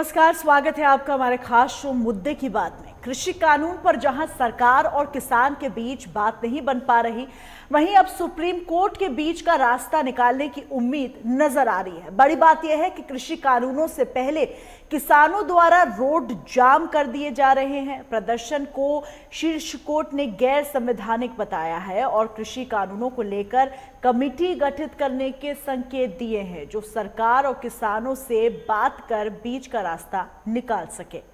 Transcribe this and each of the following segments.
नमस्कार, स्वागत है आपका हमारे खास शो मुद्दे की बात में। कृषि कानून पर जहां सरकार और किसान के बीच बात नहीं बन पा रही, वहीं अब सुप्रीम कोर्ट के बीच का रास्ता निकालने की उम्मीद नजर आ रही है। बड़ी बात यह है कि कृषि कानूनों से पहले किसानों द्वारा रोड जाम कर दिए जा रहे हैं। प्रदर्शन को शीर्ष कोर्ट ने गैर संवैधानिक बताया है और कृषि कानूनों को लेकर कमेटी गठित करने के संकेत दिए हैं, जो सरकार और किसानों से बात कर बीच का रास्ता निकाल सके।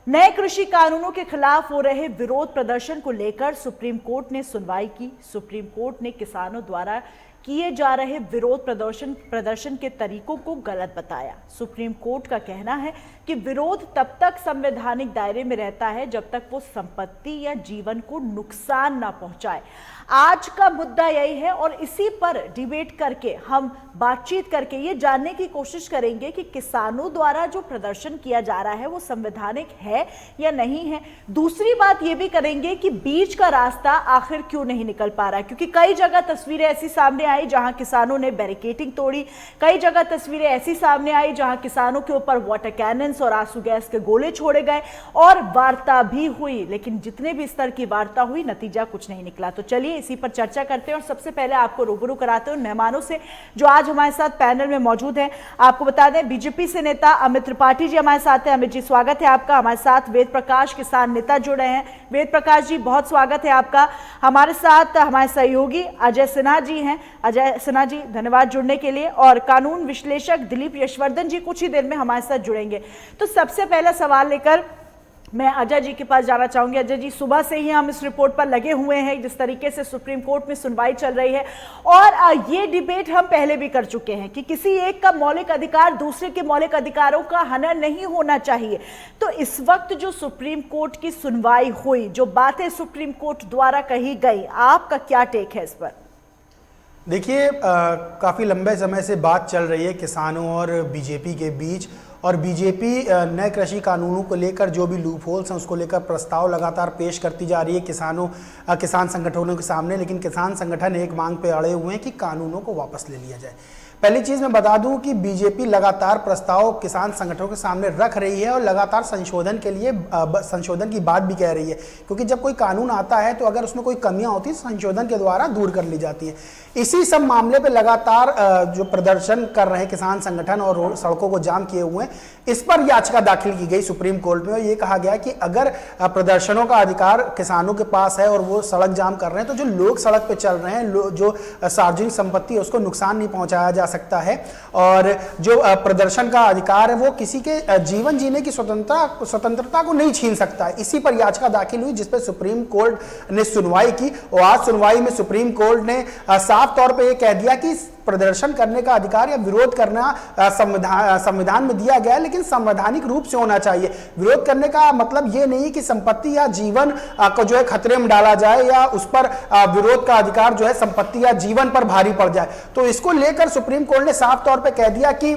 नए कृषि कानूनों के खिलाफ हो रहे विरोध प्रदर्शन को लेकर सुप्रीम कोर्ट ने सुनवाई की। सुप्रीम कोर्ट ने किसानों द्वारा किए जा रहे विरोध प्रदर्शन के तरीकों को गलत बताया। सुप्रीम कोर्ट का कहना है कि विरोध तब तक संवैधानिक दायरे में रहता है जब तक वो संपत्ति या जीवन को नुकसान ना पहुंचाए। आज का मुद्दा यही है और इसी पर डिबेट करके हम बातचीत करके ये जानने की कोशिश करेंगे कि किसानों द्वारा जो प्रदर्शन किया जा रहा है वो संवैधानिक है या नहीं है। दूसरी बात ये भी करेंगे कि बीच का रास्ता आखिर क्यों नहीं निकल पा रहा है, क्योंकि कई जगह तस्वीरें ऐसी सामने आई जहां किसानों ने बैरिकेडिंग तोड़ी, कई जगह तस्वीरें ऐसी सामने आई जहां किसानों के ऊपर वाटर कैनन्स और आंसू गैस के गोले छोड़े गए और वार्ता भी हुई, लेकिन जितने भी स्तर की वार्ता हुई नतीजा कुछ नहीं निकला। तो चलिए इसी पर चर्चा करते हैं और सबसे पहले आपको रूबरू कराते हैं उन मेहमानों से जो आज हमारे साथ पैनल में मौजूद हैं। आपको बता दें, बीजेपी से नेता अमित त्रिपाठी जी हमारे साथ हैं। अमित जी, स्वागत है आपका। हमारे साथ वेद प्रकाश, किसान नेता, जुड़े हैं। वेद प्रकाश जी, बहुत स्वागत है आपका। हमारे साथ हमारे सहयोगी अजय सिन्हा जी हैं। अजय सिन्हा जी, धन्यवाद जुड़ने के लिए। और कानून विश्लेषक दिलीप यशवर्धन जी कुछ ही देर में हमारे साथ जुड़ेंगे। तो सबसे पहला सवाल लेकर मैं अजय जी के पास जाना चाहूंगी। अजय जी, सुबह से ही हम इस रिपोर्ट पर लगे हुए हैं, जिस तरीके से सुप्रीम कोर्ट में सुनवाई चल रही है और ये डिबेट हम पहले भी कर चुके हैं कि किसी एक का मौलिक अधिकार दूसरे के मौलिक अधिकारों का हनन नहीं होना चाहिए। तो इस वक्त जो सुप्रीम कोर्ट की सुनवाई हुई, जो बातें सुप्रीम कोर्ट द्वारा कही गई, आपका क्या टेक है इस पर? देखिए, काफ़ी लंबे समय से बात चल रही है किसानों और बीजेपी के बीच, और बीजेपी नए कृषि कानूनों को लेकर जो भी लूप होल्स हैं उसको लेकर प्रस्ताव लगातार पेश करती जा रही है किसान संगठनों के सामने। लेकिन किसान संगठन एक मांग पे अड़े हुए हैं कि कानूनों को वापस ले लिया जाए। पहली चीज़ मैं बता दूं कि बीजेपी लगातार प्रस्ताव किसान संगठनों के सामने रख रही है और लगातार संशोधन की बात भी कह रही है, क्योंकि जब कोई कानून आता है तो अगर उसमें कोई कमियां होती है संशोधन के द्वारा दूर कर ली जाती है। इसी सब मामले पे लगातार जो प्रदर्शन कर रहे किसान संगठन और सड़कों को जाम किए हुए हैं, इस पर याचिका दाखिल की गई सुप्रीम कोर्ट में और ये कहा गया कि अगर प्रदर्शनों का अधिकार किसानों के पास है और वो सड़क जाम कर रहे हैं, तो जो लोग सड़क पे चल रहे हैं, जो सार्वजनिक संपत्ति है उसको नुकसान नहीं पहुंचाया जा सकता है। और जो प्रदर्शन का अधिकार है वो किसी के जीवन जीने की स्वतंत्रता को नहीं छीन सकता है। इसी पर याचिका दाखिल हुई, जिसपे सुप्रीम कोर्ट ने सुनवाई की और आज सुनवाई में सुप्रीम कोर्ट ने साफ तौर पे ये कह दिया कि प्रदर्शन करने का अधिकार या विरोध करना संविधान में दिया गया है, लेकिन संवैधानिक रूप से होना चाहिए। विरोध करने का मतलब ये नहीं कि संपत्ति या जीवन को जो है खतरे में डाला जाए या उस पर विरोध का अधिकार जो है संपत्ति या जीवन पर भारी पड़ जाए। तो इसको लेकर सुप्रीम कोर्ट ने साफ तौर पे कह दिया कि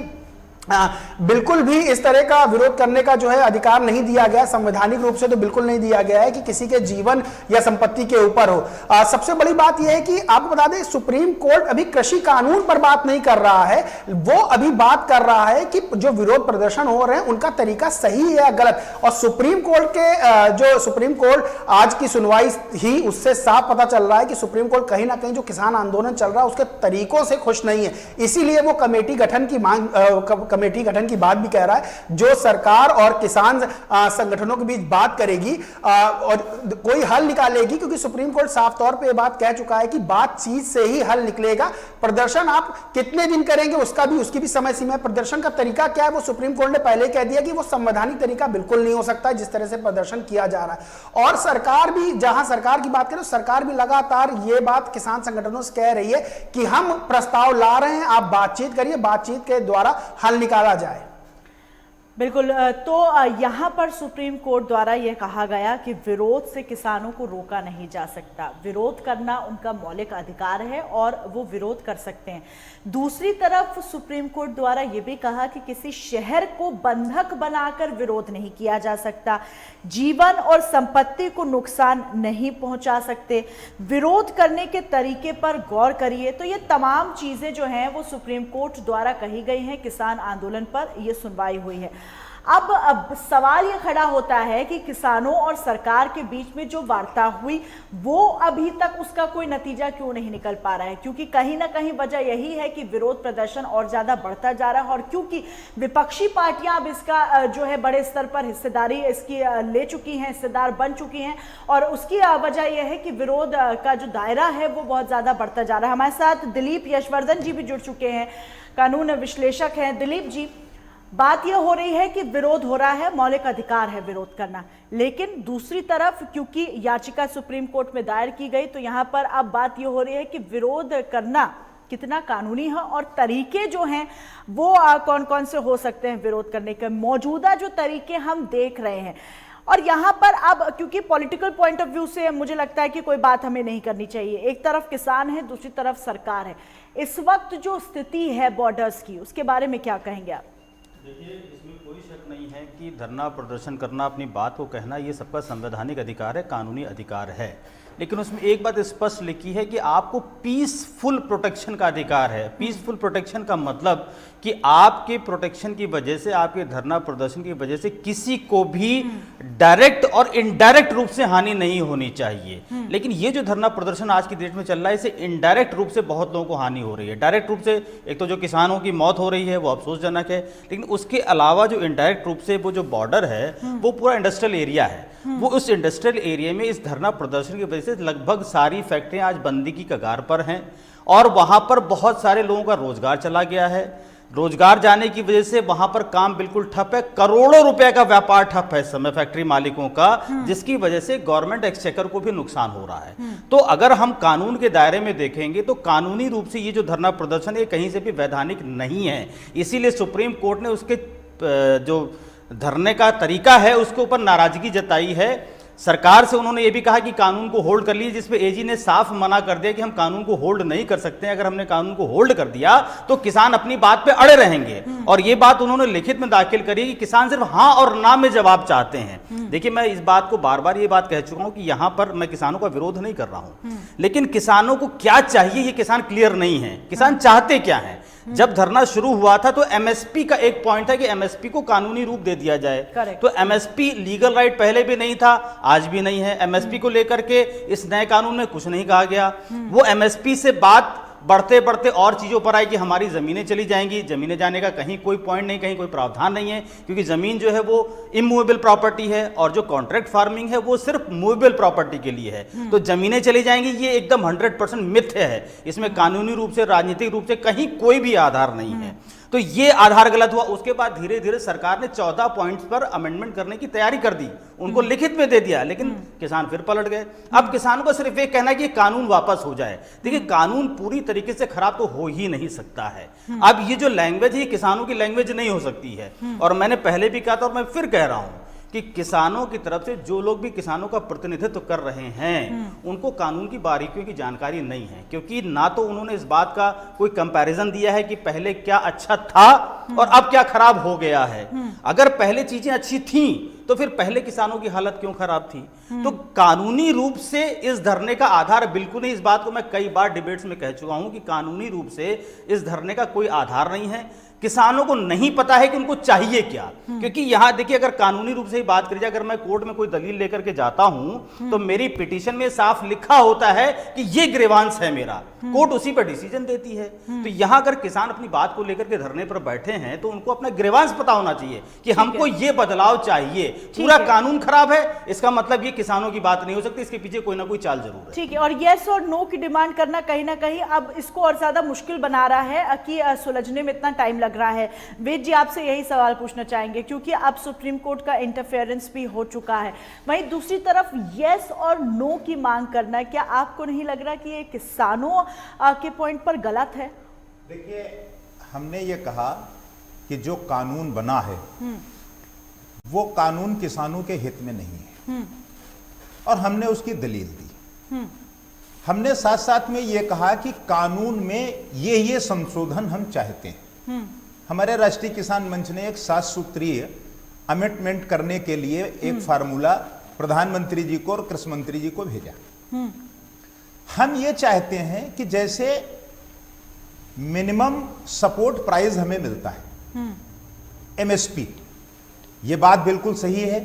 बिल्कुल भी इस तरह का विरोध करने का जो है अधिकार नहीं दिया गया, संवैधानिक रूप से तो बिल्कुल नहीं दिया गया है कि किसी के जीवन या संपत्ति के ऊपर हो। सबसे बड़ी बात यह है कि आपको बता दें, सुप्रीम कोर्ट अभी कृषि कानून पर बात नहीं कर रहा है, वो अभी बात कर रहा है कि जो विरोध प्रदर्शन हो रहे हैं उनका तरीका सही है या गलत। और सुप्रीम कोर्ट आज की सुनवाई ही उससे साफ पता चल रहा है कि सुप्रीम कोर्ट कहीं ना कहीं जो किसान आंदोलन चल रहा है उसके तरीकों से खुश नहीं है। इसीलिए वो कमेटी गठन की बात भी कह रहा है, जो सरकार और किसान संगठनों के बीच बात करेगी और कोई हल निकालेगी, क्योंकि सुप्रीम कोर्ट साफ तौर पे ये बात कह चुका है कि बातचीत से ही हल निकलेगा। प्रदर्शन आप कितने दिन करेंगे उसकी भी समय सीमा है। प्रदर्शन का तरीका क्या है वो सुप्रीम कोर्ट ने पहले कह दिया कि वो संवैधानिक तरीका बिल्कुल नहीं हो सकता जिस तरह से प्रदर्शन किया जा रहा है। और सरकार भी, जहां सरकार की बात करें, सरकार भी लगातार ये बात किसान संगठनों से कह रही है कि हम प्रस्ताव ला रहे हैं, आप बातचीत करिए, बातचीत के द्वारा हल निकाला जाए। बिल्कुल। तो यहाँ पर सुप्रीम कोर्ट द्वारा यह कहा गया कि विरोध से किसानों को रोका नहीं जा सकता, विरोध करना उनका मौलिक अधिकार है और वो विरोध कर सकते हैं। दूसरी तरफ सुप्रीम कोर्ट द्वारा यह भी कहा कि किसी शहर को बंधक बनाकर विरोध नहीं किया जा सकता, जीवन और संपत्ति को नुकसान नहीं पहुंचा सकते, विरोध करने के तरीके पर गौर करिए। तो ये तमाम चीजें जो हैं वो सुप्रीम कोर्ट द्वारा कही गई हैं। किसान आंदोलन पर यह सुनवाई हुई है। अब सवाल यह खड़ा होता है कि किसानों और सरकार के बीच में जो वार्ता हुई वो अभी तक उसका कोई नतीजा क्यों नहीं निकल पा रहा है, क्योंकि कहीं ना कहीं वजह यही है कि विरोध प्रदर्शन और ज्यादा बढ़ता जा रहा है और क्योंकि विपक्षी पार्टियां अब इसका जो है बड़े स्तर पर हिस्सेदारी इसकी ले चुकी हैं, हिस्सेदार बन चुकी हैं और उसकी वजह यह है कि विरोध का जो दायरा है वो बहुत ज्यादा बढ़ता जा रहा है। हमारे साथ दिलीप यशवर्धन जी भी जुड़ चुके हैं, कानून विश्लेषक हैं। दिलीप जी, बात यह हो रही है कि विरोध हो रहा है, मौलिक अधिकार है विरोध करना, लेकिन दूसरी तरफ क्योंकि याचिका सुप्रीम कोर्ट में दायर की गई तो यहां पर अब बात यह हो रही है कि विरोध करना कितना कानूनी है और तरीके जो हैं वो कौन कौन से हो सकते हैं विरोध करने के। मौजूदा जो तरीके हम देख रहे हैं और यहाँ पर अब क्योंकि पॉलिटिकल पॉइंट ऑफ व्यू से मुझे लगता है कि कोई बात हमें नहीं करनी चाहिए, एक तरफ किसान है, दूसरी तरफ सरकार है। इस वक्त जो स्थिति है बॉर्डर्स की, उसके बारे में क्या कहेंगे आप? देखिए, इसमें कोई शक नहीं है कि धरना प्रदर्शन करना, अपनी बात को कहना, ये सबका संवैधानिक अधिकार है, कानूनी अधिकार है। लेकिन उसमें एक बात स्पष्ट लिखी है कि आपको पीसफुल प्रोटेक्शन का अधिकार है। पीसफुल प्रोटेक्शन का मतलब कि आपके प्रोटेक्शन की वजह से, आपके धरना प्रदर्शन की वजह से किसी को भी डायरेक्ट और इनडायरेक्ट रूप से हानि नहीं होनी चाहिए। लेकिन ये जो धरना प्रदर्शन आज की डेट में चल रहा है, इसे इनडायरेक्ट रूप से बहुत लोगों को हानि हो रही है। डायरेक्ट रूप से एक तो जो किसानों की मौत हो रही है वो अफसोसजनक है, लेकिन उसके अलावा जो इनडायरेक्ट रूप से वो जो बॉर्डर है वो पूरा इंडस्ट्रियल एरिया है। वो उस इंडस्ट्रियल एरिया में इस धरना प्रदर्शन की वजह से लगभग सारी फैक्ट्रियां आज बंदी की कगार पर हैं और वहां पर बहुत सारे लोगों का रोजगार चला गया है। रोजगार जाने की वजह से वहां पर काम बिल्कुल ठप है, करोड़ों रुपए का व्यापार ठप है इस समय फैक्ट्री मालिकों का, जिसकी वजह से गवर्नमेंट एक्सचेकर को भी नुकसान हो रहा है। तो अगर हम कानून के दायरे में देखेंगे तो कानूनी रूप से ये जो धरना प्रदर्शन है कहीं से भी वैधानिक नहीं है। इसीलिए सुप्रीम कोर्ट ने उसके जो धरने का तरीका है उसके ऊपर नाराजगी जताई है। सरकार से उन्होंने ये भी कहा कि कानून को होल्ड कर लीजिए, जिसपे एजी ने साफ मना कर दिया कि हम कानून को होल्ड नहीं कर सकते। अगर हमने कानून को होल्ड कर दिया तो किसान अपनी बात पे अड़े रहेंगे। और ये बात उन्होंने लिखित में दाखिल करी कि किसान सिर्फ हाँ और ना में जवाब चाहते हैं। देखिए, मैं इस बात को बार बार ये बात कह चुका हूं कि यहां पर मैं किसानों का विरोध नहीं कर रहा हूं, लेकिन किसानों को क्या चाहिए ये किसान क्लियर नहीं है। किसान चाहते क्या है? जब धरना शुरू हुआ था तो एमएसपी का एक पॉइंट था कि एमएसपी को कानूनी रूप दे दिया जाए। तो एमएसपी लीगल राइट पहले भी नहीं था, आज भी नहीं है। एमएसपी को लेकर के इस नए कानून में कुछ नहीं कहा गया। वो एमएसपी से बात बढ़ते बढ़ते और चीजों पर आई कि हमारी जमीनें चली जाएंगी। जमीनें जाने का कहीं कोई पॉइंट नहीं, कहीं कोई प्रावधान नहीं है, क्योंकि जमीन जो है वो इमूवेबल प्रॉपर्टी है और जो कॉन्ट्रैक्ट फार्मिंग है वो सिर्फ मूवेबल प्रॉपर्टी के लिए है। तो जमीनें चली जाएंगी, ये एकदम 100% मिथ्य है। इसमें कानूनी रूप से, राजनीतिक रूप से कहीं कोई भी आधार नहीं है। तो ये आधार गलत हुआ। उसके बाद धीरे धीरे सरकार ने 14 पॉइंट्स पर अमेंडमेंट करने की तैयारी कर दी, उनको लिखित में दे दिया, लेकिन किसान फिर पलट गए। अब किसानों का सिर्फ एक कहना है कि कानून वापस हो जाए। देखिए, कानून पूरी तरीके से खराब तो हो ही नहीं सकता है। अब ये जो लैंग्वेज है, किसानों की लैंग्वेज नहीं हो सकती है। और मैंने पहले भी कहा था और मैं फिर कह रहा हूं कि किसानों की तरफ से जो लोग भी किसानों का प्रतिनिधित्व कर रहे हैं उनको कानून की बारीकियों की जानकारी नहीं है, क्योंकि ना तो उन्होंने इस बात का कोई कंपैरिजन दिया है कि पहले क्या अच्छा था और अब क्या खराब हो गया है। अगर पहले चीजें अच्छी थीं तो फिर पहले किसानों की हालत क्यों खराब थी? तो कानूनी रूप से इस धरने का आधार बिल्कुल नहीं। इस बात को मैं कई बार डिबेट्स में कह चुका हूं कि कानूनी रूप से इस धरने का कोई आधार नहीं है। किसानों को नहीं पता है कि उनको चाहिए क्या, क्योंकि यहां देखिए, अगर कानूनी रूप से ही बात करी जाए, अगर मैं कोर्ट में कोई दलील लेकर के जाता हूं तो मेरी पिटीशन में साफ लिखा होता है कि ये ग्रीवांस है मेरा, कोर्ट उसी पर डिसीजन देती है। तो यहां अगर किसान अपनी बात को लेकर के धरने पर बैठे हैं तो उनको अपना ग्रीवांस पता होना चाहिए कि हमको ये बदलाव चाहिए। पूरा कानून खराब है, इसका मतलब ये किसानों की बात नहीं हो सकती, इसके पीछे कोई ना कोई चाल जरूर है। ठीक है, और यस और नो की डिमांड करना कहीं ना कहीं अब इसको और ज्यादा मुश्किल बना रहा है कि सुलझने में इतना टाइम लग रहा है। वेद जी, आपसे यही सवाल पूछना चाहेंगे, क्योंकि अब सुप्रीम कोर्ट का इंटरफेरेंस भी हो चुका है। वहीं दूसरी तरफ यस और नो की मांग करना, क्या आपको नहीं लग रहा कि ये किसानों के पॉइंट पर गलत है? देखिए, हमने ये कहा कि जो कानून बना है वो कानून किसानों के हित में नहीं है और हमने उसकी दलील दी। हमने साथ साथ में ये कहा कि कानून में ये संशोधन हम चाहते हैं। हमारे राष्ट्रीय किसान मंच ने एक 7 सूत्रीय अमेंडमेंट करने के लिए एक फार्मूला प्रधानमंत्री जी को और कृषि मंत्री जी को भेजा। हम ये चाहते हैं कि जैसे मिनिमम सपोर्ट प्राइस हमें मिलता है, एमएसपी, ये बात बिल्कुल सही है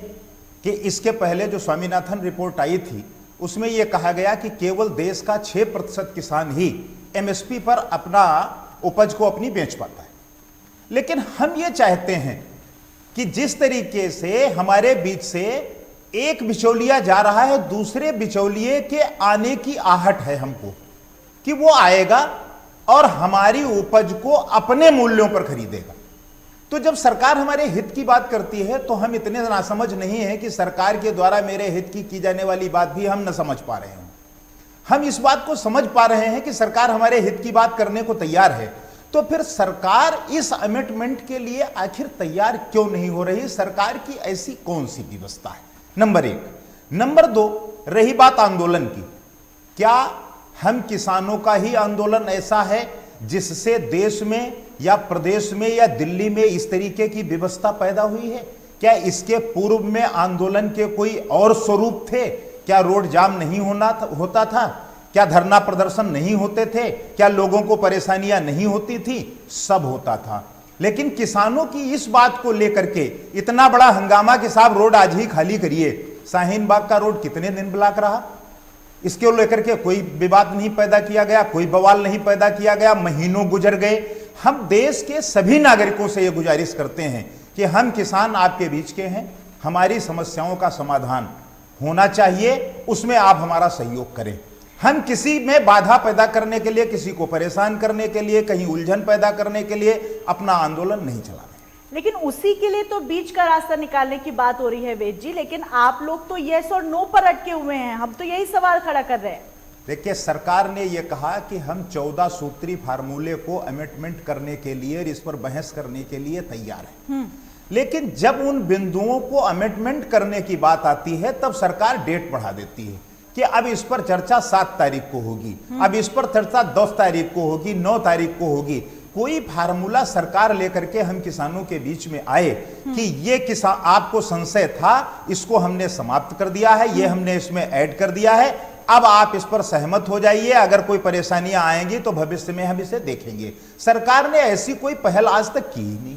कि इसके पहले जो स्वामीनाथन रिपोर्ट आई थी उसमें यह कहा गया कि केवल देश का 6% किसान ही एमएसपी पर अपना उपज को अपनी बेच पाता है। लेकिन हम ये चाहते हैं कि जिस तरीके से हमारे बीच से एक बिचौलिया जा रहा है, दूसरे बिचौलिए के आने की आहट है हमको कि वो आएगा और हमारी उपज को अपने मूल्यों पर खरीदेगा। तो जब सरकार हमारे हित की बात करती है तो हम इतने नासमझ नहीं है कि सरकार के द्वारा मेरे हित की जाने वाली बात भी हम न समझ पा रहे हैं। हम इस बात को समझ पा रहे हैं कि सरकार हमारे हित की बात करने को तैयार है, तो फिर सरकार इस अमेंडमेंट के लिए आखिर तैयार क्यों नहीं हो रही? सरकार की ऐसी कौन सी व्यवस्था है? नंबर 1। नंबर 2, रही बात आंदोलन की, क्या हम किसानों का ही आंदोलन ऐसा है जिससे देश में या प्रदेश में या दिल्ली में इस तरीके की व्यवस्था पैदा हुई है? क्या इसके पूर्व में आंदोलन के कोई और स्वरूप थे? क्या रोड जाम नहीं होता था? क्या धरना प्रदर्शन नहीं होते थे? क्या लोगों को परेशानियां नहीं होती थी? सब होता था। लेकिन किसानों की इस बात को लेकर के इतना बड़ा हंगामा कि साहब रोड आज ही खाली करिए। शाहीन बाग का रोड कितने दिन ब्लॉक रहा, इसको लेकर के कोई विवाद नहीं पैदा किया गया, कोई बवाल नहीं पैदा किया गया, महीनों गुजर गए। हम देश के सभी नागरिकों से यह गुजारिश करते हैं कि हम किसान आपके बीच के हैं, हमारी समस्याओं का समाधान होना चाहिए, उसमें आप हमारा सहयोग करें। हम किसी में बाधा पैदा करने के लिए, किसी को परेशान करने के लिए, कहीं उलझन पैदा करने के लिए अपना आंदोलन नहीं चला रहे। लेकिन उसी के लिए तो बीच का रास्ता निकालने की बात हो रही है वेद जी, लेकिन आप लोग तो यस और नो पर अटके हुए हैं। हम तो यही सवाल खड़ा कर रहे हैं। देखिए, सरकार ने यह कहा कि हम 14 सूत्री फार्मूले को अमेंडमेंट करने के लिए और इस पर बहस करने के लिए तैयार है। लेकिन जब उन बिंदुओं को अमेंडमेंट करने की बात आती है तब सरकार डेट बढ़ा देती है कि अब इस पर चर्चा 7 तारीख को होगी, अब इस पर चर्चा 10 तारीख को होगी, 9 तारीख को होगी। कोई फार्मूला सरकार लेकर के हम किसानों के बीच में आए कि ये किसान आपको संशय था, इसको हमने समाप्त कर दिया है, ये हमने इसमें ऐड कर दिया है, अब आप इस पर सहमत हो जाइए, अगर कोई परेशानियां आएंगी तो भविष्य में हम इसे देखेंगे। सरकार ने ऐसी कोई पहल आज तक की ही नहीं।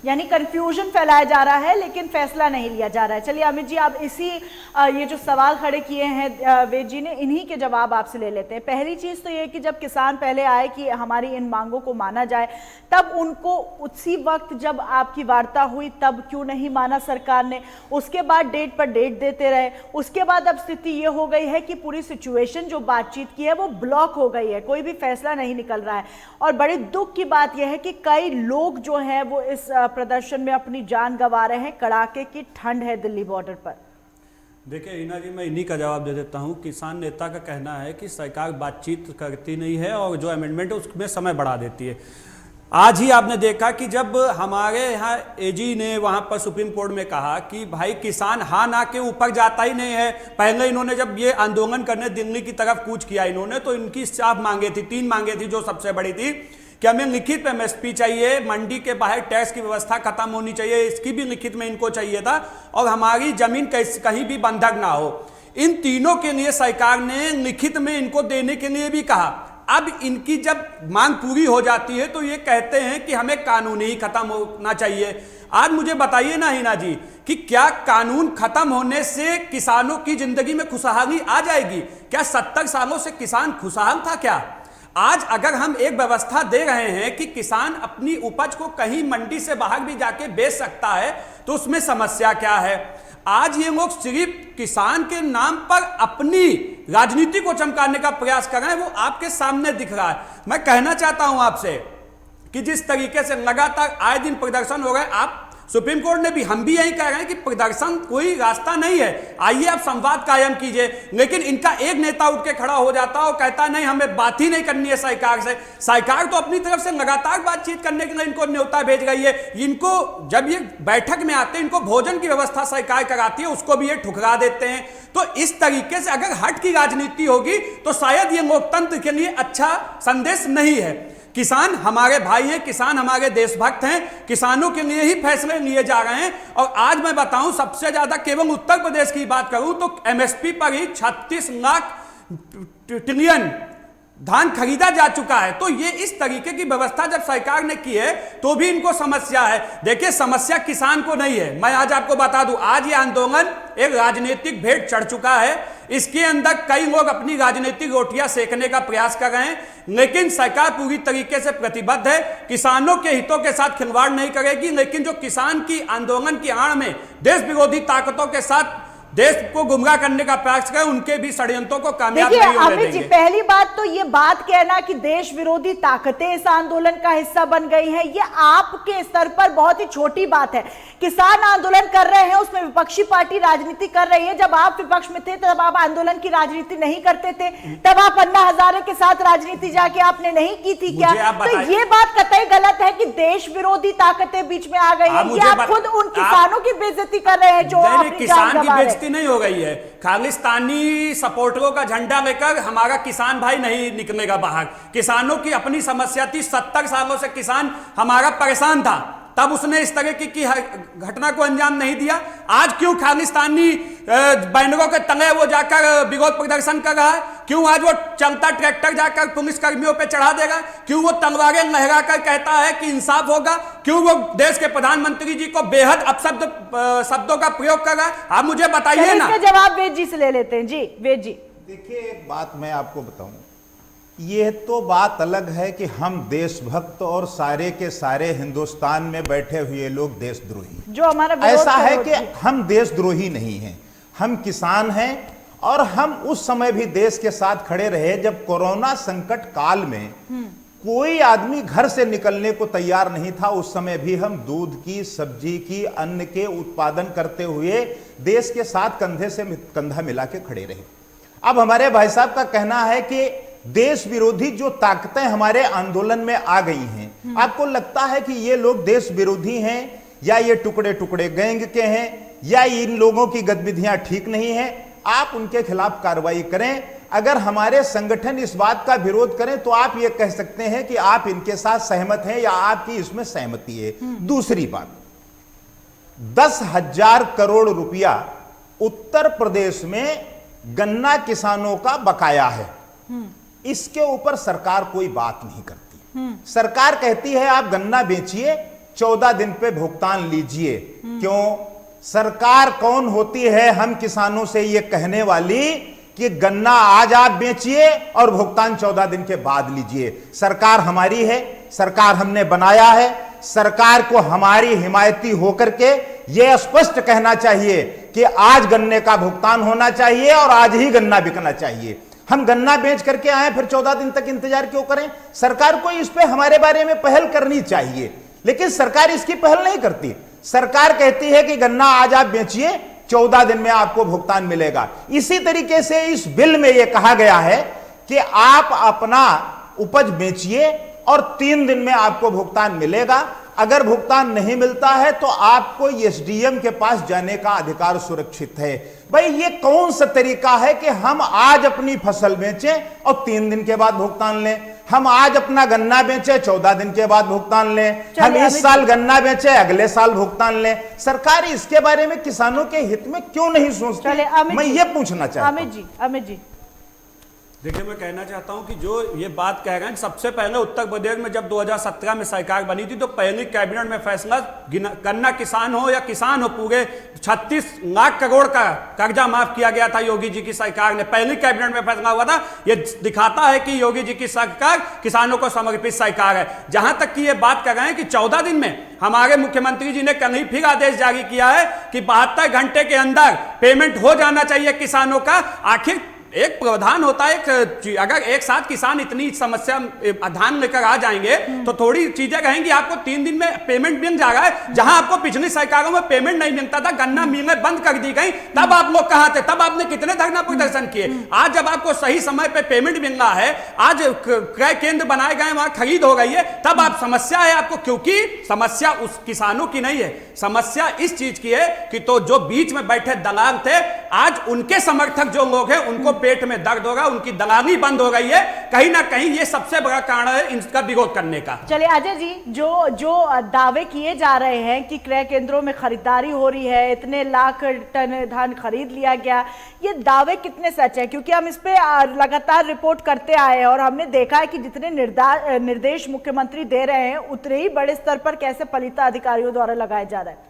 यानी कंफ्यूजन फैलाया जा रहा है लेकिन फैसला नहीं लिया जा रहा है। चलिए अमित जी, आप इसी ये जो सवाल खड़े किए हैं वेद जी ने, इन्हीं के जवाब आपसे ले लेते हैं। पहली चीज तो ये कि जब किसान पहले आए कि हमारी इन मांगों को माना जाए, तब उनको उसी वक्त जब आपकी वार्ता हुई तब क्यों नहीं माना सरकार ने? उसके बाद डेट पर डेट देते रहे, उसके बाद अब स्थिति ये हो गई है कि पूरी सिचुएशन जो बातचीत की है वो ब्लॉक हो गई है, कोई भी फैसला नहीं निकल रहा है। और बड़ी दुख की बात यह है कि कई लोग जो हैं वो इस प्रदर्शन में अपनी जान गंवा रहे हैं। कड़ाके की ठंड है दिल्ली बॉर्डर पर। देखिए हीना जी, मैं इन्हीं का जवाब दे देता हूं। किसान नेता का कहना है कि सरकार बातचीत करती नहीं है और जो अमेंडमेंट है उसमें समय बढ़ा देती है। आज ही आपने देखा कि जब हमारे यहाँ एजी ने वहाँ पर सुप्रीम कोर्ट में कहा कि भाई किसान हाँ ना के ऊपर जाता ही नहीं है। पहले इन्होंने जब ये आंदोलन करने दिल्ली की तरफ कूच किया इन्होंने, तो इनकी साफ मांगे थी, 3 मांगे थी जो सबसे बड़ी थी कि हमें लिखित एमएसपी चाहिए, मंडी के बाहर टैक्स की व्यवस्था खत्म होनी चाहिए, इसकी भी लिखित में इनको चाहिए था, और हमारी जमीन कहीं भी बंधक ना हो। इन तीनों के लिए सरकार ने लिखित में इनको देने के लिए भी कहा। अब इनकी जब मांग पूरी हो जाती है तो ये कहते हैं कि हमें कानून ही खत्म होना चाहिए। आज मुझे बताइए ना हिना जी कि क्या कानून खत्म होने से किसानों की जिंदगी में खुशहाली आ जाएगी? क्या 70 सालों से किसान खुशहाल था क्या? आज अगर हम एक व्यवस्था दे रहे हैं कि किसान अपनी उपज को कहीं मंडी से बाहर भी जाके बेच सकता है, तो उसमें समस्या क्या है? आज ये लोग सिर्फ किसान के नाम पर अपनी राजनीति को चमकाने का प्रयास कर रहे हैं, वो आपके सामने दिख रहा है। मैं कहना चाहता हूं आपसे कि जिस तरीके से लगातार आए दिन प्रदर्शन हो रहे, आप सुप्रीम कोर्ट ने भी, हम भी यही कह रहे हैं कि प्रदर्शन कोई रास्ता नहीं है, आइए आप संवाद कायम कीजिए। लेकिन इनका एक नेता उठ के खड़ा हो जाता और कहता नहीं हमें बात ही नहीं करनी है सरकार से। सरकार तो अपनी तरफ से लगातार बातचीत करने के लिए इनको न्योता भेज रही है। इनको जब ये बैठक में आते हैं, इनको भोजन की व्यवस्था सरकार कराती है, उसको भी ये ठुकरा देते हैं। तो इस तरीके से अगर हट की राजनीति होगी तो शायद ये लोकतंत्र के लिए अच्छा संदेश नहीं है। किसान हमारे भाई हैं, किसान हमारे देशभक्त हैं, किसानों के लिए ही फैसले लिए जा रहे हैं। और आज मैं बताऊं, सबसे ज्यादा केवल उत्तर प्रदेश की बात करूं तो एमएसपी पर ही 36 लाख ट्रिलियन धान खरीदा जा चुका है। तो ये इस तरीके की व्यवस्था जब सरकार ने की है तो भी इनको समस्या है। देखिए, समस्या किसान को नहीं है। मैं आज आपको बता दूं, आज ये आंदोलन एक राजनीतिक भेंट चढ़ चुका है। इसके अंदर कई लोग अपनी राजनीतिक रोटियां सेकने का प्रयास कर रहे हैं, लेकिन सरकार पूरी तरीके से प्रतिबद्ध है, किसानों के हितों के साथ खिलवाड़ नहीं करेगी। लेकिन जो किसान की आंदोलन की आड़ में देश विरोधी ताकतों के साथ देश को गुमराह करने का प्रयास करें, उनके भी षड्यंत्रों को कामयाब नहीं होने अमित जी, देंगे। पहली बात तो ये बात कहना कि देश विरोधी ताकतें इस आंदोलन का हिस्सा बन गई हैं, ये आपके स्तर पर बहुत ही छोटी बात है। किसान आंदोलन कर रहे हैं, उसमें विपक्षी पार्टी राजनीति कर रही है। जब आप विपक्ष में थे तब आप आंदोलन की राजनीति नहीं करते थे, तब आप अन्ना हजारे के साथ राजनीति जाके आपने नहीं की थी क्या? तो ये बात कतई गलत है कि देश विरोधी ताकतें बीच में आ गई है। ये आप खुद उन किसानों की बेइज्जती कर रहे हैं जो अपनी जान गंवा रहे हैं। नहीं हो गई है। खालिस्तानी सपोर्टरों का झंडा लेकर हमारा किसान भाई नहीं निकलेगा बाहर। किसानों की अपनी समस्या थी, 70 सालों से किसान हमारा परेशान था, तब उसने इस तरह की घटना को अंजाम नहीं दिया। आज क्यों खालिस्तानी बैनरों के तले वो जाकर विरोध प्रदर्शन कर रहा है? क्यों आज वो चलता ट्रैक्टर जाकर पुलिस कर्मियों पे चढ़ा देगा? क्यों वो तलवारें लहराकर कहता है कि इंसाफ होगा? क्यों वो देश के प्रधानमंत्री जी को बेहद अपशब्द शब्दों का प्रयोग कर रहा है? आप मुझे बताइए ना। इसका जवाब वेद जी से ले लेते हैं। जी वेद जी, देखिए, एक बात मैं आपको बताऊं, यह तो बात अलग है कि हम देशभक्त और सारे के सारे हिंदुस्तान में बैठे हुए लोग देशद्रोही, जो हमारा ऐसा है कि हम देशद्रोही नहीं हैं, हम किसान हैं। और हम उस समय भी देश के साथ खड़े रहे जब कोरोना संकट काल में कोई आदमी घर से निकलने को तैयार नहीं था। उस समय भी हम दूध की, सब्जी की, अन्न के उत्पादन करते हुए देश के साथ कंधे से कंधा मिला के खड़े रहे। अब हमारे भाई साहब का कहना है कि देश विरोधी जो ताकतें हमारे आंदोलन में आ गई हैं, आपको लगता है कि ये लोग देश विरोधी हैं या ये टुकड़े टुकड़े गैंग के हैं या इन लोगों की गतिविधियां ठीक नहीं है? आप उनके खिलाफ कार्रवाई करें। अगर हमारे संगठन इस बात का विरोध करें तो आप ये कह सकते हैं कि आप इनके साथ सहमत हैं या आपकी इसमें सहमति है। दूसरी बात, 10,000 करोड़ रुपया उत्तर प्रदेश में गन्ना किसानों का बकाया है, इसके ऊपर सरकार कोई बात नहीं करती। सरकार कहती है आप गन्ना बेचिए, 14 दिन पे भुगतान लीजिए। क्यों? सरकार कौन होती है हम किसानों से ये कहने वाली कि गन्ना आज आप बेचिए और भुगतान 14 दिन के बाद लीजिए? सरकार हमारी है, सरकार हमने बनाया है। सरकार को हमारी हिमायती होकर के यह स्पष्ट कहना चाहिए कि आज गन्ने का भुगतान होना चाहिए और आज ही गन्ना बिकना चाहिए। हम गन्ना बेच करके आए फिर 14 दिन तक इंतजार क्यों करें? सरकार को इस पे हमारे बारे में पहल करनी चाहिए, लेकिन सरकार इसकी पहल नहीं करती। सरकार कहती है कि गन्ना आज आप बेचिए, 14 दिन में आपको भुगतान मिलेगा। इसी तरीके से इस बिल में यह कहा गया है कि आप अपना उपज बेचिए और 3 दिन में आपको भुगतान मिलेगा। अगर भुगतान नहीं मिलता है तो आपको एसडीएम के पास जाने का अधिकार सुरक्षित है। भाई, ये कौन सा तरीका है कि हम आज अपनी फसल बेचें और 3 दिन के बाद भुगतान लें? हम आज अपना गन्ना बेचें, 14 दिन के बाद भुगतान लें। हम इस साल गन्ना बेचें, अगले साल भुगतान लें। सरकार इसके बारे में किसानों के हित में क्यों नहीं सोचती? मैं ये पूछना चाहता हूं। अमित जी, देखिए, मैं कहना चाहता हूं कि जो ये बात कह रहे हैं, सबसे पहले उत्तर प्रदेश में जब 2017 में सरकार बनी थी तो पहली कैबिनेट में फैसला गन्ना किसान हो या किसान हो, पूरे 36 लाख करोड़ का कर्जा माफ किया गया था योगी जी की सरकार ने। पहली कैबिनेट में फैसला हुआ था। ये दिखाता है कि योगी जी की सरकार किसानों को समर्पित सरकार है। जहां तक कि ये बात कर रहे हैं कि 14 दिन में, हमारे मुख्यमंत्री जी ने कल ही फिर आदेश जारी किया है कि 72 घंटे के अंदर पेमेंट हो जाना चाहिए किसानों का। आखिर एक प्रावधान होता है, अगर एक साथ किसान इतनी समस्या ध्यान लेकर आ जाएंगे तो थोड़ी चीजें कहेंगे आपको 3 दिन में पेमेंट मिल जा रहा है, जहां आपको पिछली सरकारों में पेमेंट नहीं मिलता था, गन्ना मिलें बंद कर दी गई, तब आप लोग कहां थे? तब आपने कितने धरना प्रदर्शन किए? आज जब आपको सही समय पे पेमेंट मिल रहा है, आज क्रय केंद्र बनाए गए, वहां खरीद हो गई है, तब आप समस्या है आपको, क्योंकि समस्या उस किसानों की नहीं है, समस्या इस चीज की है कि तो जो बीच में बैठे दलाल थे, आज उनके समर्थक जो लोग हैं उनको पेट में दर्द होगा, उनकी दलाली बंद हो गई है, कहीं ना कहीं ये सबसे बड़ा कारण है इनका विरोध करने का। चलिए अजय जी, जो दावे किए जा रहे हैं कि क्रय केंद्रों में खरीदारी हो रही है, इतने लाख टन धान खरीद लिया गया, ये दावे कितने सच है? क्योंकि हम इस पे लगातार रिपोर्ट करते आए हैं और हमने देखा है कि जितने निर्देश मुख्यमंत्री दे रहे हैं उतने ही बड़े स्तर पर कैसे फलिता अधिकारियों द्वारा लगाए जा रहे हैं।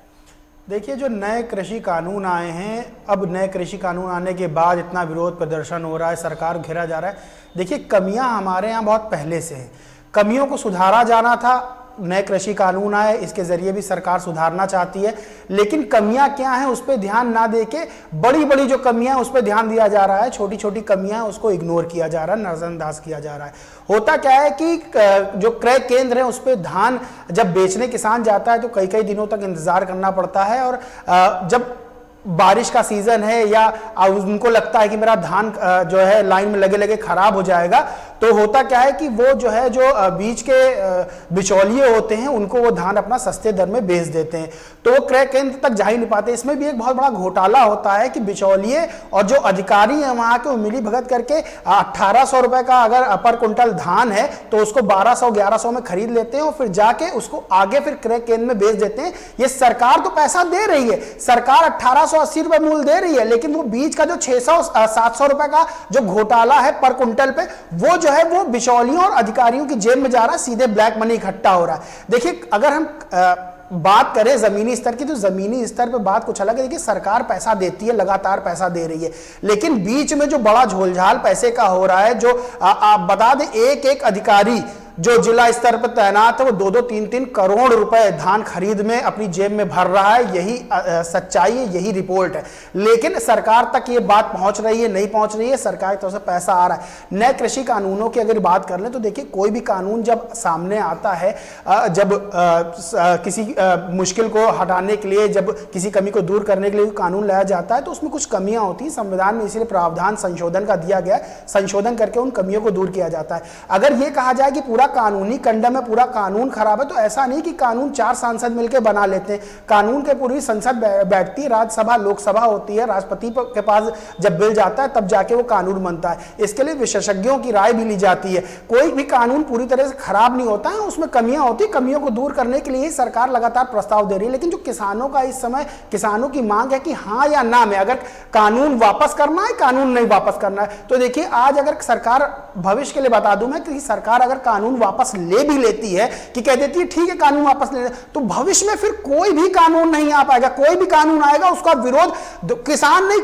देखिए, जो नए कृषि कानून आए हैं, अब नए कृषि कानून आने के बाद इतना विरोध प्रदर्शन हो रहा है, सरकार घेरा जा रहा है। देखिए, कमियां हमारे यहाँ बहुत पहले से हैं, कमियों को सुधारा जाना था, नए कृषि कानून आए, इसके जरिए भी सरकार सुधारना चाहती है, लेकिन कमियां क्या हैं उस पर ध्यान ना देके बड़ी बड़ी जो कमियां हैं उस पर ध्यान दिया जा रहा है, छोटी छोटी कमियां हैं उसको इग्नोर किया जा रहा है, नजरअंदाज किया जा रहा है। होता क्या है कि जो क्रय केंद्र है उस पर धान जब बेचने किसान जाता है तो कई कई दिनों तक इंतजार करना पड़ता है, और जब बारिश का सीजन है या उनको लगता है कि मेरा धान जो है लाइन में लगे लगे खराब हो जाएगा, तो होता क्या है कि वो जो है जो बीच के बिचौलिए होते हैं उनको वो धान अपना सस्ते दर में बेच देते हैं, तो वो क्रय केंद्र तक जा ही नहीं पाते। इसमें भी एक बहुत बड़ा घोटाला होता है कि बिचौलिए और जो अधिकारी हैं वहां के वो मिली भगत करके 1800 रुपए का अगर पर क्विंटल धान है तो उसको 1200-1100 में खरीद लेते हैं और फिर जाके उसको आगे फिर क्रय केंद्र में बेच देते हैं। ये सरकार तो पैसा दे रही है, सरकार 1880 रुपए मूल्य दे रही है, लेकिन वो बीच का जो 600-700 रुपए का जो घोटाला है पर क्विंटल पे, वो जो है वो बिचौलियों और अधिकारियों की जेब में जा रहा है, सीधे ब्लैक मनी इकट्ठा हो रहा है। देखिए, अगर हम बात करें जमीनी स्तर की, तो जमीनी स्तर पे बात कुछ अलग है। देखिए, सरकार पैसा देती है, लगातार पैसा दे रही है, लेकिन बीच में जो बड़ा झोलझाल पैसे का हो रहा है, जो आप बता दें एक एक अधिकारी जो जिला स्तर पर तैनात है वो 2-2, 3-3 करोड़ रुपए धान खरीद में अपनी जेब में भर रहा है। यही सच्चाई है, यही रिपोर्ट है, लेकिन सरकार तक ये बात पहुंच रही है, नहीं पहुंच रही है, सरकार की तरफ से पैसा आ रहा है। नए कृषि कानूनों की अगर बात कर लें तो देखिए, कोई भी कानून जब सामने आता है, जब किसी मुश्किल को हटाने के लिए, जब किसी कमी को दूर करने के लिए कानून लाया जाता है तो उसमें कुछ कमियां होती हैं संविधान में, इसलिए प्रावधान संशोधन का दिया गया, संशोधन करके उन कमियों को दूर किया जाता है। अगर ये कहा जाए कि पूरा कानूनी कंडम है, पूरा कानून खराब है, तो ऐसा नहीं कि कानून 4 सांसद मिलकर बना लेते हैं। कानून के पूरी संसद बैठती है, राज्यसभा लोकसभा होती है, राष्ट्रपति के पास जब बिल जाता है तब जाके वो कानून बनता है। इसके लिए विशेषज्ञों की राय भी ली जाती है। कोई भी कानून पूरी तरह से खराब नहीं होता है, उसमें कमियां होती है, कमियों को दूर करने के लिए ही सरकार लगातार प्रस्ताव दे रही है। लेकिन जो किसानों का इस समय किसानों की मांग है कि हाँ या ना में, अगर कानून वापस करना है, कानून नहीं वापस करना है, तो देखिए आज अगर सरकार, भविष्य के लिए बता दूं मैं कि सरकार अगर कानून वापस ले भी लेती है, कि कह देती है ठीक है कानून वापस ले, तो भविष्य में फिर कोई भी कानून नहीं आ पाएगा। कोई भी कानून आएगा उसका विरोध किसान नहीं,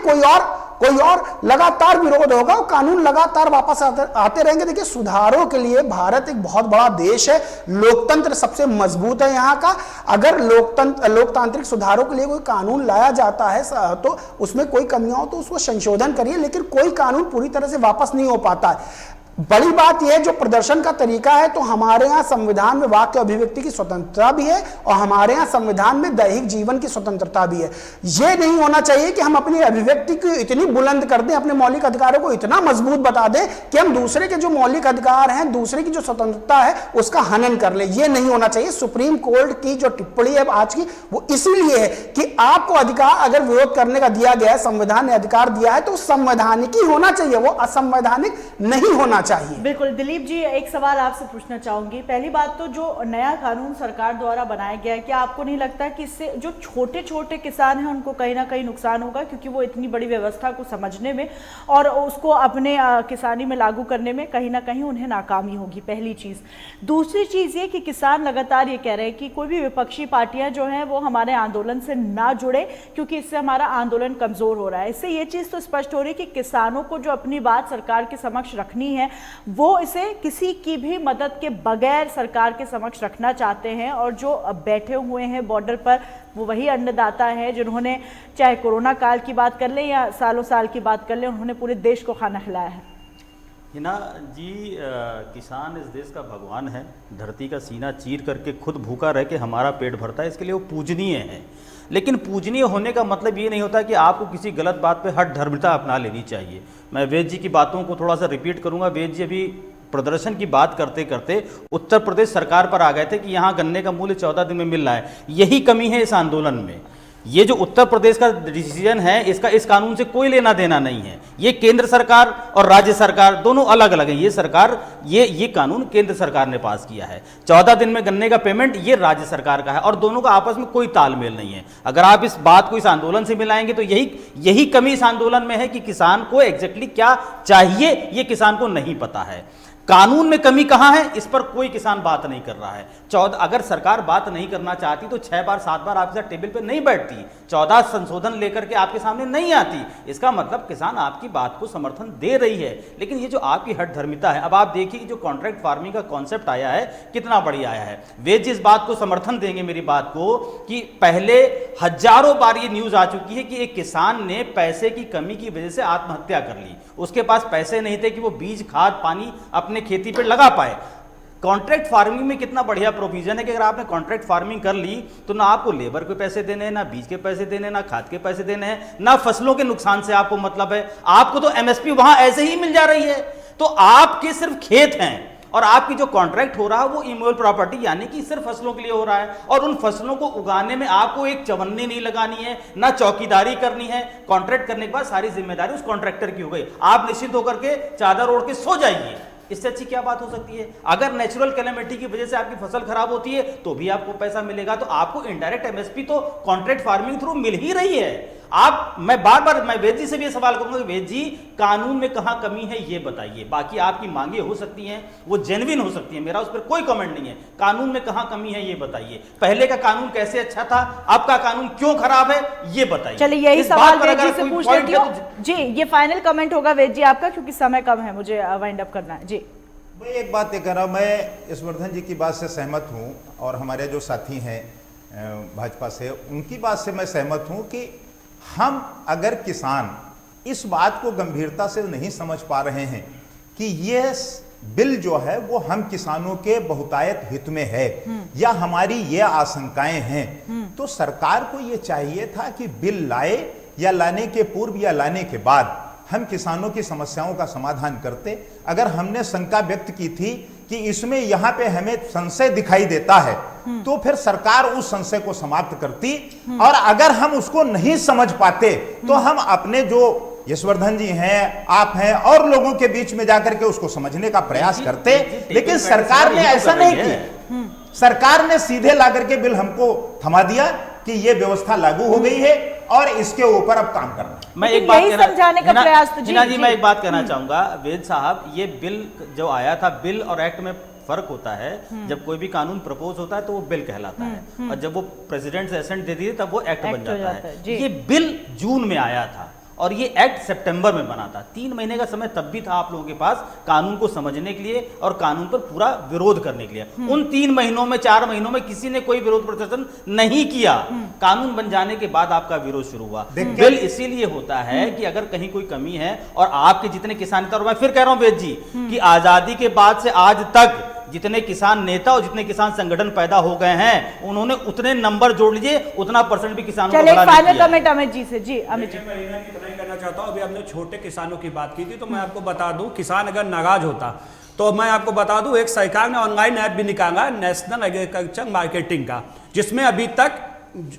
कोई और लगातार विरोध होगा, कानून लगातार वापस आते रहेंगे। देखिए, सुधारों के लिए भारत एक बहुत बड़ा देश है, लोकतंत्र सबसे मजबूत है यहाँ का। अगर लोकतांत्रिक सुधारों के लिए कोई कानून लाया जाता है तो उसमें कोई कमियां हो तो उसको संशोधन करिए, लेकिन कोई कानून पूरी तरह से वापस नहीं हो पाता है। बड़ी बात यह जो प्रदर्शन का तरीका है, तो हमारे यहाँ संविधान में वाक्य अभिव्यक्ति की स्वतंत्रता भी है और हमारे यहाँ संविधान में दैहिक जीवन की स्वतंत्रता भी है। यह नहीं होना चाहिए कि हम अपनी अभिव्यक्ति को इतनी बुलंद कर दें, अपने मौलिक अधिकारों को इतना मजबूत बता दें कि हम दूसरे के जो मौलिक अधिकार हैं, दूसरे की जो स्वतंत्रता है, उसका हनन कर लें। यह नहीं होना चाहिए। सुप्रीम कोर्ट की जो टिप्पणी है आज की, वो इसलिए है कि आपको अधिकार अगर विरोध करने का दिया गया है, संविधान ने अधिकार दिया है, तो संवैधानिक ही होना चाहिए, वो असंवैधानिक नहीं होना चाहिए। बिल्कुल। दिलीप जी, एक सवाल आपसे पूछना चाहूंगी। पहली बात तो जो नया कानून सरकार द्वारा बनाया गया है, क्या आपको नहीं लगता कि इससे जो छोटे छोटे किसान हैं उनको कहीं ना कहीं नुकसान होगा, क्योंकि वो इतनी बड़ी व्यवस्था को समझने में और उसको अपने किसानी में लागू करने में कहीं ना कहीं उन्हें नाकामी होगी, पहली चीज़। दूसरी चीज़ ये कि किसान लगातार ये कह रहे हैं कि कोई भी विपक्षी पार्टियां जो हैं वो हमारे आंदोलन से ना जुड़े, क्योंकि इससे हमारा आंदोलन कमज़ोर हो रहा है। इससे ये चीज़ तो स्पष्ट हो रही है कि किसानों को जो अपनी बात सरकार के समक्ष रखनी है वो इसे किसी की भी मदद के बगैर सरकार के समक्ष रखना चाहते हैं। और जो बैठे हुए हैं बॉर्डर पर वो वही अन्नदाता है जिन्होंने, चाहे कोरोना काल की बात कर लें या सालों साल की बात कर लें, उन्होंने पूरे देश को खाना खिलाया है। हिना जी, किसान इस देश का भगवान है। धरती का सीना चीर करके खुद भूखा रह के हमारा पेट भरता है, इसके लिए वो पूजनीय है। लेकिन पूजनीय होने का मतलब ये नहीं होता कि आपको किसी गलत बात पे हठ धर्मिता अपना लेनी चाहिए। मैं वेद जी की बातों को थोड़ा सा रिपीट करूंगा। वेद जी अभी प्रदर्शन की बात करते करते उत्तर प्रदेश सरकार पर आ गए थे कि यहाँ गन्ने का मूल्य 14 दिन में मिल रहा है। यही कमी है इस आंदोलन में। ये जो उत्तर प्रदेश का डिसीजन है, इसका इस कानून से कोई लेना देना नहीं है। ये केंद्र सरकार और राज्य सरकार दोनों अलग अलग है। ये सरकार, ये कानून केंद्र सरकार ने पास किया है। 14 दिन में गन्ने का पेमेंट ये राज्य सरकार का है और दोनों का आपस में कोई तालमेल नहीं है। अगर आप इस बात को इस आंदोलन से मिलाएंगे तो यही कमी इस आंदोलन में है कि किसान को एग्जैक्टली क्या चाहिए ये किसान को नहीं पता है। कानून में कमी कहां है, इस पर कोई किसान बात नहीं कर रहा है। 14 अगर सरकार बात नहीं करना चाहती तो 6 बार 7 बार आपके साथ टेबल पे नहीं बैठती, 14 संशोधन लेकर के आपके सामने नहीं आती। इसका मतलब किसान आपकी बात को समर्थन दे रही है। लेकिन ये जो आपकी हठधर्मिता है, अब आप देखिए कि जो कॉन्ट्रैक्ट फार्मिंग का कॉन्सेप्ट आया है कितना बढ़िया आया है। वे जिस बात को समर्थन देंगे मेरी बात को, कि पहले हजारों बार ये न्यूज आ चुकी है कि एक किसान ने पैसे की कमी की वजह से आत्महत्या कर ली। उसके पास पैसे नहीं थे कि वो बीज, खाद, पानी अपने खेती पे लगा पाए। कॉन्ट्रैक्ट फार्मिंग में कितना बढ़िया प्रोविजन है कि अगर आपने कॉन्ट्रैक्ट फार्मिंग कर ली तो ना आपको लेबर के पैसे देने हैं, ना बीज के पैसे देने हैं, ना खाद के पैसे देने हैं, ना फसलों के नुकसान से आपको मतलब है। आपको तो एमएसपी वहां ऐसे ही मिल जा रही है। तो आपके सिर्फ खेत हैं और आपकी जो कॉन्ट्रैक्ट हो रहा है वो इमोल प्रॉपर्टी यानी कि सिर्फ फसलों के लिए हो रहा है। और उन फसलों को उगाने में आपको एक चवन्नी नहीं लगानी है, ना चौकीदारी करनी है। कॉन्ट्रैक्ट करने के बाद सारी जिम्मेदारी उस कॉन्ट्रैक्टर की हो गई। आप निश्चित होकर के चादर ओढ़ के सो जाइए। इससे अच्छी क्या बात हो सकती है। अगर नेचुरल कैलेमिटी की वजह से आपकी फसल खराब होती है तो भी आपको पैसा मिलेगा। तो आपको इनडायरेक्ट एमएसपी तो कॉन्ट्रैक्ट फार्मिंग थ्रू मिल ही रही है। मैं बार मैं वेद जी से भी ये सवाल करूंगा कि वेद जी, कानून में कहां कमी है ये बताइए। बाकी आपकी मांगे हो सकती हैं, वो जेन्युइन हो सकती हैं, मेरा उस पर कोई कमेंट नहीं है। कानून में कहां कमी है ये बताइए। पहले का कानून कैसे अच्छा था, अब का कानून क्यों खराब है ये बताइए। चलिए यही सवाल वेद जी से पूछ लेती हूं। तो जी, ये फाइनल कमेंट होगा वेद जी आपका, क्योंकि समय कम है, मुझे वाइंड अप करना है। जी, मैं एक बात ये कह रहा हूँ, मैं यशवर्धन जी की बात से सहमत हूँ और हमारे जो साथी हैं भाजपा से, उनकी बात से मैं सहमत हूँ कि हम अगर किसान इस बात को गंभीरता से नहीं समझ पा रहे हैं कि यह बिल जो है वो हम किसानों के बहुतायत हित में है या हमारी ये आशंकाएं हैं, तो सरकार को ये चाहिए था कि बिल लाए या लाने के पूर्व या लाने के बाद हम किसानों की समस्याओं का समाधान करते। अगर हमने शंका व्यक्त की थी कि इसमें यहां पे हमें संशय दिखाई देता है तो फिर सरकार उस संशय को समाप्त करती। और अगर हम उसको नहीं समझ पाते तो हम अपने जो यशवर्धन जी हैं, आप हैं, और लोगों के बीच में जाकर के उसको समझने का प्रयास करते। लेकिन सरकार ने ऐसा नहीं किया। सरकार ने सीधे ला करके बिल हमको थमा दिया कि ये व्यवस्था लागू हो गई है और इसके ऊपर अब काम करना। मैं एक बात समझाने का प्रयास तो जी मैं एक बात कहना चाहूंगा वेद साहब, ये बिल जो आया था, बिल और एक्ट में फर्क होता है। जब कोई भी कानून प्रपोज होता है तो वो बिल कहलाता है और जब वो प्रेसिडेंट से एसेंट दे दिए तब वो एक्ट बन जाता है। ये बिल जून में आया था और ये एक्ट सितंबर में बना था। 3 महीने का समय तब भी था आप लोगों के पास कानून को समझने के लिए और कानून पर पूरा विरोध करने के लिए। उन 3 महीनों में, 4 महीनों में किसी ने कोई विरोध प्रदर्शन नहीं किया। कानून बन जाने के बाद आपका विरोध शुरू हुआ। बिल इसीलिए होता है कि अगर कहीं कोई कमी है और आपके जितने किसान, और मैं फिर कह रहा हूं वेद जी कि आजादी के बाद से आज तक जितने किसान नेता और जितने किसान संगठन पैदा हो गए हैं, उन्होंने उतने नंबर जोड़ लीजिए, उतना परसेंट भी किसानों को चलिए फाइनल कमेंट अमित जी से। जी अमित जी, मैं इतना ही करना चाहता हूं। अभी हमने छोटे किसानों की बात की थी तो मैं आपको बता दूं, किसान अगर नाराज होता तो मैं आपको बता दूं, एक सरकार ने ऑनलाइन ऐप भी निकाला, नेशनल एग्रीकल्चर मार्केटिंग का, जिसमें अभी तक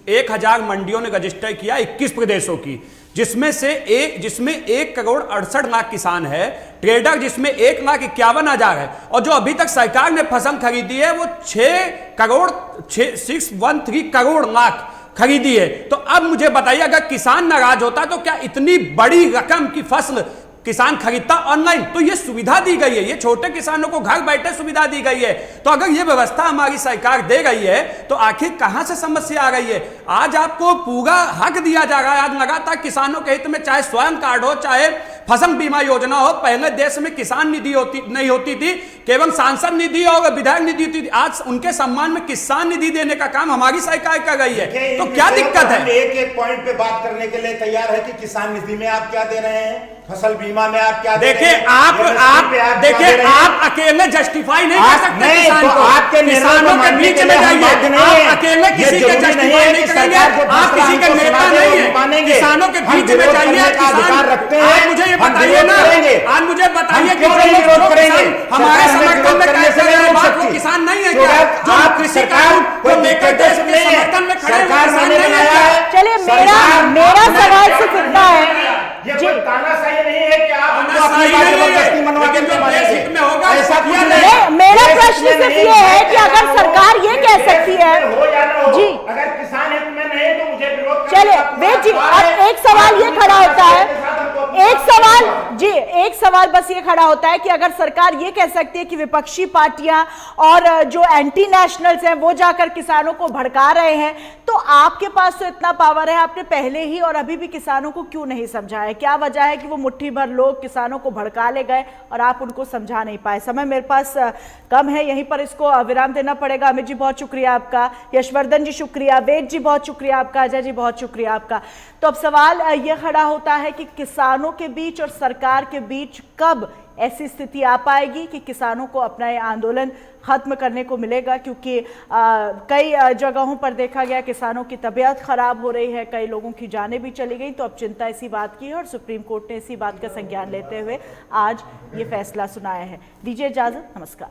1000 मंडियों ने रजिस्टर किया 21 प्रदेशों की, जिसमें 1 करोड़ 68 लाख किसान है, ट्रेडर जिसमें 1,51,000 है, और जो अभी तक सरकार ने फसल खरीदी है वो 613 करोड़ लाख खरीदी है। तो अब मुझे बताइए, अगर किसान नाराज होता तो क्या इतनी बड़ी रकम की फसल किसान खरीदता ऑनलाइन, तो ये सुविधा दी गई है, ये छोटे किसानों को घर बैठे सुविधा दी गई है। तो अगर ये व्यवस्था हमारी सरकार दे रही है तो आखिर कहां से समस्या आ रही है? आज आपको पूरा हक दिया जा रहा है। आज लगातार किसानों के हित में चाहे स्वयं कार्ड हो, चाहे फसल बीमा योजना हो, पहले देश में किसान निधि नहीं होती थी, केवल सांसद निधि और विधायक निधि होती थी। आज उनके सम्मान में किसान निधि देने का काम हमारी सरकार कर रही है। तो क्या दिक्कत है? एक एक पॉइंट पे बात करने के लिए तैयार है कि किसान निधि में आप क्या दे रहे हैं, फसल बीमा में आप क्या दे रहे हैं? देखिए आप अकेले जस्टिफाई नहीं कर सकते किसान को। आपके किसानों के बीच में जाइए, आप अकेले किसी के जस्टिफाई नहीं करेंगे। आप किसी के नेता नहीं है, किसानों के बीच में जाइए। आज मुझे ये बताइए ना, आज मुझे बताइए कि हमारे समर्थन में कैसे बात, वो किसान नहीं है क्या? जो कृषि कानून को लेकर देश के समर्थन में खड़े हैं, किसान नहीं है क्या? चलिए मेरा सवाल सिर्फ इतना है जी, तानाशाही नहीं है कि आप उनको तानाशाही अपनी बात नहीं है, जबरदस्ती मनवा के लेकिन जो मानेंगे। देश हित में होगा ऐसा कुछ नहीं। नहीं। मेरा प्रश्न सिर्फ ये है कि अगर सरकार ये कह सकती है हो या ना हो, जी, अगर किसान हित में नहीं तो मुझे विरोध चलिए वेद जी, अब एक सवाल ये खड़ा होता है, एक सवाल बस ये खड़ा होता है कि अगर सरकार ये कह सकती है कि विपक्षी पार्टियां और जो एंटी नेशनल्स हैं वो जाकर किसानों को भड़का रहे हैं, तो आपके पास तो इतना पावर है, आपने पहले ही और अभी भी किसानों को क्यों नहीं समझाया? क्या वजह है कि वो मुट्ठी भर लोग किसानों को भड़का ले गए और आप उनको समझा नहीं पाए? समय मेरे पास कम है, यहीं पर इसको विराम देना पड़ेगा। अमित जी बहुत शुक्रिया आपका, यशवर्धन जी शुक्रिया, वेद जी बहुत शुक्रिया आपका, अजय जी बहुत शुक्रिया आपका। तो अब सवाल यह खड़ा होता है कि किसानों के बीच और सरकार के बीच कब ऐसी स्थिति आ पाएगी कि किसानों को अपना ये आंदोलन खत्म करने को मिलेगा? क्योंकि कई जगहों पर देखा गया किसानों की तबीयत खराब हो रही है, कई लोगों की जानें भी चली गई। तो अब चिंता इसी बात की है और सुप्रीम कोर्ट ने इसी बात का संज्ञान लेते हुए आज ये फैसला सुनाया है। दीजिए इजाजत, नमस्कार।